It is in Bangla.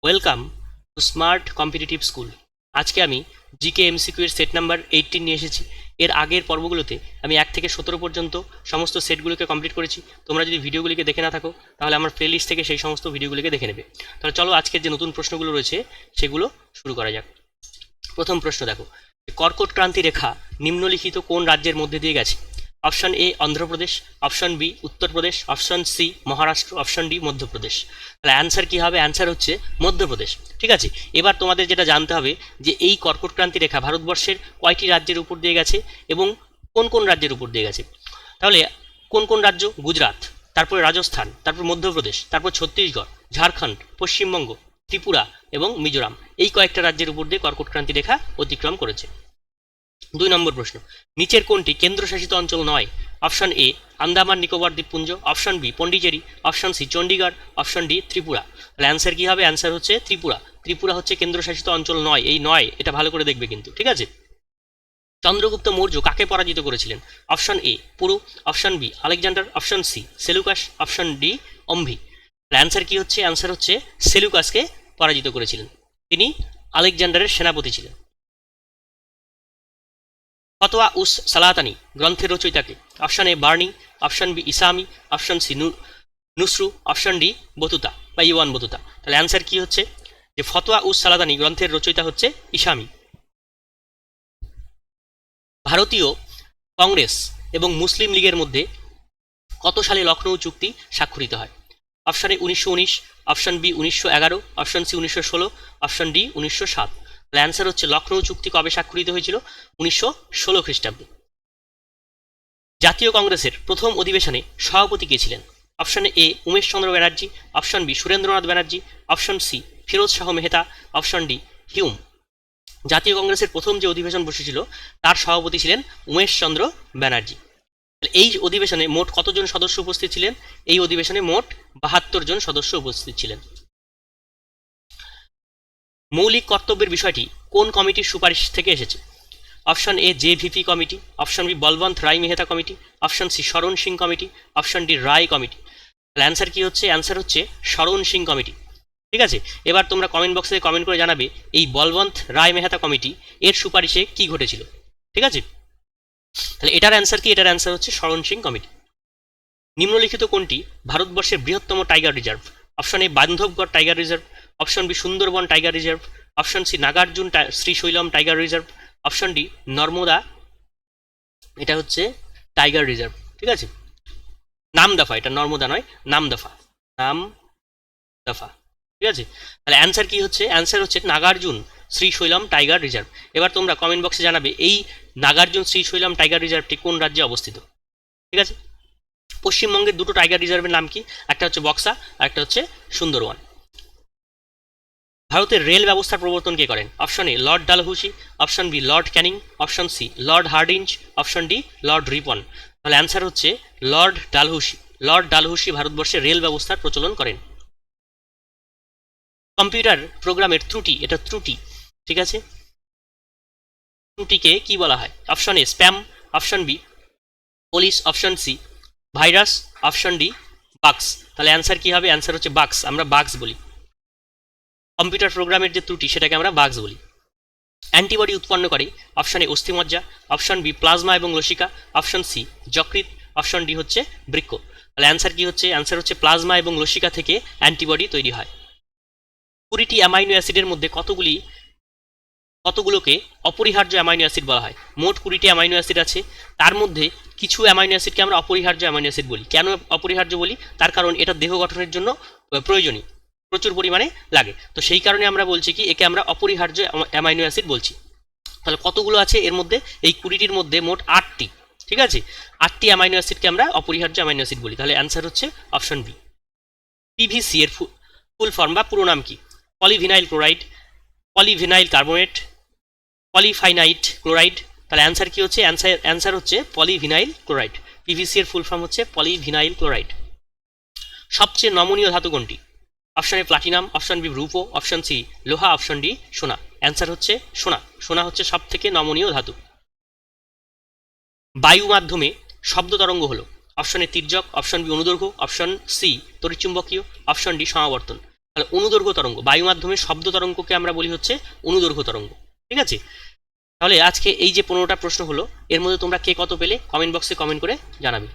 Welcome to smart competitive school. আজকে আমি জিকে এমসিকিউ এর সেট নাম্বার 18 নিয়ে এসেছি। এর আগের পর্বগুলোতে আমি 1 থেকে 17 পর্যন্ত সমস্ত সেটগুলোকে কমপ্লিট করেছি। তোমরা যদি ভিডিওগুলিকে দেখে না থাকো তাহলে আমার প্লেলিস্ট থেকে সেই সমস্ত ভিডিওগুলিকে দেখে নেবে। তাহলে চলো আজকের যে নতুন প্রশ্নগুলো রয়েছে সেগুলো শুরু করা যাক। প্রথম প্রশ্ন দেখো, কর্কট ক্রান্তি রেখা নিম্নলিখিত কোন রাজ্যের মধ্যে দিয়ে গেছে? Option A Andhra Pradesh, option B Uttar Pradesh, option C Maharashtra, option D Madhya Pradesh. তাহলে অ্যান্সার কি হবে? অ্যান্সার হচ্ছে মধ্যপ্রদেশ। ঠিক আছে, এবার তোমাদের যেটা জানতে হবে যে এই কর্কট ক্রান্তি রেখা ভারতবর্ষের কয়টি রাজ্যের উপর দিয়ে গেছে এবং কোন কোন রাজ্যের উপর দিয়ে গেছে। তাহলে কোন কোন রাজ্য? গুজরাট, তারপরে রাজস্থান, তারপর মধ্যপ্রদেশ, তারপর ছত্তিশগড়, ঝাড়খণ্ড, পশ্চিমবঙ্গ, ত্রিপুরা এবং মিজোরাম। এই কয়েকটা রাজ্যের উপর দিয়ে কর্কট ক্রান্তি রেখা অতিক্রম করেছে। 2 নম্বর প্রশ্ন, নিচের কোনটি কেন্দ্রশাসিত অঞ্চল নয়? অপশন এ আন্দামান নিকোবর দ্বীপপুঞ্জ, option B Pondicherry, option C Chandigarh, option D Tripura. তাহলে অ্যান্সার কি হবে? অ্যান্সার হচ্ছে ত্রিপুরা। ত্রিপুরা হচ্ছে কেন্দ্রশাসিত অঞ্চল নয়, এই নয় এটা ভালো করে দেখবে কিন্তু, ঠিক আছে। চন্দ্রগুপ্ত মৌর্য কাকে পরাজিত করেছিলেন? Option A Puru, option B Alexander, option C Seleucus, option D Ambhi. Answer কি হচ্ছে? অ্যান্সার হচ্ছে সেলুকাসকে পরাজিত করেছিলেন। তিনি আলেকজান্ডারের সেনাপতি ছিলেন। ফতোয়া উস সালাতানি গ্রন্থের রচয়িতাকে? Option A Barani, option B Isami, option C Khusrau, option D Battuta বা ইওয়ান বতুতা। তাহলে অ্যান্সার কি হচ্ছে? যে ফতোয়া উস সালাতানি গ্রন্থের রচয়িতা হচ্ছে ইসামি। ভারতীয় কংগ্রেস এবং মুসলিম লীগের মধ্যে কত সালে লখনৌ চুক্তি স্বাক্ষরিত হয়? Option A 1919, option B 1911, option C 1916, option D 1907। Answer হচ্ছে লখনৌ চুক্তি কবে স্বাক্ষরিত হয়েছিল? 1916 খ্রিস্টাব্দে। জাতীয় কংগ্রেসের প্রথম অধিবেশনে সভাপতি কে ছিলেন? Option A Umesh Chandra Banerjee, option B Surendranath Banerjee, option C Firoz Shah Mehta, option D Hume. জাতীয় কংগ্রেসের প্রথম যে অধিবেশন বসেছিল তার সভাপতি ছিলেন উমেশ চন্দ্র ব্যানার্জি। এই অধিবেশনে মোট কতজন সদস্য উপস্থিত ছিলেন? এই অধিবেশনে মোট 72 জন সদস্য উপস্থিত ছিলেন। মৌলিক কর্তব্যের বিষয়টি কোন কমিটির সুপারিশ থেকে এসেছে? Option A JVP committee, option B Balwant Rai Mehta committee, option C Sharan Singh committee, option D Rai committee. তাহলে অ্যান্সার কি হচ্ছে? অ্যান্সার হচ্ছে শরণ সিং কমিটি। ঠিক আছে, এবার তোমরা কমেন্ট বক্সে কমেন্ট করে জানাবে এই বলবন্ত রায় মেহতা কমিটি এর সুপারিশে কি ঘটেছিল। ঠিক আছে, তাহলে এটার অ্যান্সার কি? এটার অ্যান্সার হচ্ছে শরণ সিং কমিটি। নিম্নলিখিত কোনটি ভারতবর্ষের বৃহত্তম tiger reserve? Option A Bandhavgarh tiger reserve, option B Sundarban tiger reserve, option C Nagarjun Srisailam tiger reserve, option D Narmada, এটা হচ্ছে টাইগার রিজার্ভ। ঠিক আছে, নামদফা, এটা নর্মদা নয়, নামদফা, নামদফা। ঠিক আছে, তাহলে অ্যান্সার কি হচ্ছে? অ্যান্সার হচ্ছে নাগার্জুন শ্রীশৈলম টাইগার রিজার্ভ। এবার তোমরা কমেন্ট বক্সে জানাবে এই নাগার্জুন শ্রীশৈলম টাইগার রিজার্ভটি কোন রাজ্যে অবস্থিত। ঠিক আছে, পশ্চিমবঙ্গের দুটো টাইগার রিজার্ভের নাম কি? একটা হচ্ছে বক্সা আর একটা হচ্ছে সুন্দরবন। ভারতের রেল ব্যবস্থার প্রবর্তন কে করেন? Option A Lord Dalhousie, option B Lord Canning, option C Lord Hardinge, option D Lord Ripon. তাহলে অ্যান্সার হচ্ছে লর্ড ডালহৌসি। লর্ড ডালহৌসি ভারতবর্ষের রেল ব্যবস্থার প্রচলন করেন। কম্পিউটার প্রোগ্রামের ত্রুটি, এটা ত্রুটি। ঠিক আছে, ত্রুটিকে কি বলা হয়? Option A spam, option B police, option C virus, option D বাক্স। তাহলে অ্যান্সার কি হবে? অ্যান্সার হচ্ছে বাক্স, আমরা বাক্স বলি। কম্পিউটার প্রোগ্রামের যে ত্রুটি সেটাকে আমরা বাগস বলি। অ্যান্টিবডি উৎপন্ন করে অপশন এ অস্থিমজ্জা, অপশন বি প্লাজমা এবং লসিকা, অপশন সি যকৃৎ, অপশন ডি হচ্ছে বৃক্ক। তাহলে অ্যান্সার কি হচ্ছে? অ্যান্সার হচ্ছে প্লাজমা এবং লসিকা থেকে অ্যান্টিবডি তৈরি হয়। 20টি অ্যামাইনো অ্যাসিডের মধ্যে কতগুলোকে অপরিহার্য অ্যামাইনো অ্যাসিড বলা হয়? মোট 20টি অ্যামাইনো অ্যাসিড আছে, তার মধ্যে কিছু অ্যামাইনো অ্যাসিডকে আমরা অপরিহার্য অ্যামাইনো অ্যাসিড বলি। কেন অপরিহার্য বলি? তার কারণ এটা দেহ গঠনের জন্য প্রয়োজনীয়, প্রচুর পরিমাণে লাগে, তো সেই কারণে আমরা বলছি কি একে আমরা অপরিহার্য অ্যামাইনো অ্যাসিড বলছি। তাহলে কতগুলো আছে এর মধ্যে? এই 20টির মধ্যে মোট 8টি। ঠিক আছে, 8টি অ্যামাইনো অ্যাসিডকে আমরা অপরিহার্য অ্যামাইনো অ্যাসিড বলি। তাহলে অ্যান্সার হচ্ছে অপশন বি। পিভিসি এর ফুল ফর্ম বা পুরো নাম কি? পলিভিনাইল ক্লোরাইড, পলিভিনাইল কার্বনেট, পলিফাইনাইট ক্লোরাইড। তাহলে অ্যান্সার কি হচ্ছে? অ্যান্সার হচ্ছে পলিভিনাইল ক্লোরাইড। পিভিসি এর ফুল ফর্ম হচ্ছে পলিভিনাইল ক্লোরাইড। সবচেয়ে নমনীয় ধাতু কোনটি? Option A platinum, option B রূপো, অপশন সি লোহা, অপশন ডি সোনা। অ্যান্সার হচ্ছে সোনা। সোনা হচ্ছে সব থেকে নমনীয় ধাতু। বায়ু মাধ্যমে শব্দ তরঙ্গ হলো অপশন এ তির্যক, অপশন বি অনুদৈর্ঘ্য, অপশন সি তড়িৎচুম্বকীয়, অপশন ডি সমাবর্তন। তাহলে অনুদৈর্ঘ্য তরঙ্গ, বায়ু মাধ্যমে শব্দ তরঙ্গকে আমরা বলি হচ্ছে অনুদৈর্ঘ্য তরঙ্গ। ঠিক আছে, তাহলে আজকে এই যে 15টা প্রশ্ন হলো, এর মধ্যে তোমরা কে কত পেলে কমেন্ট বক্সে কমেন্ট করে জানাবে।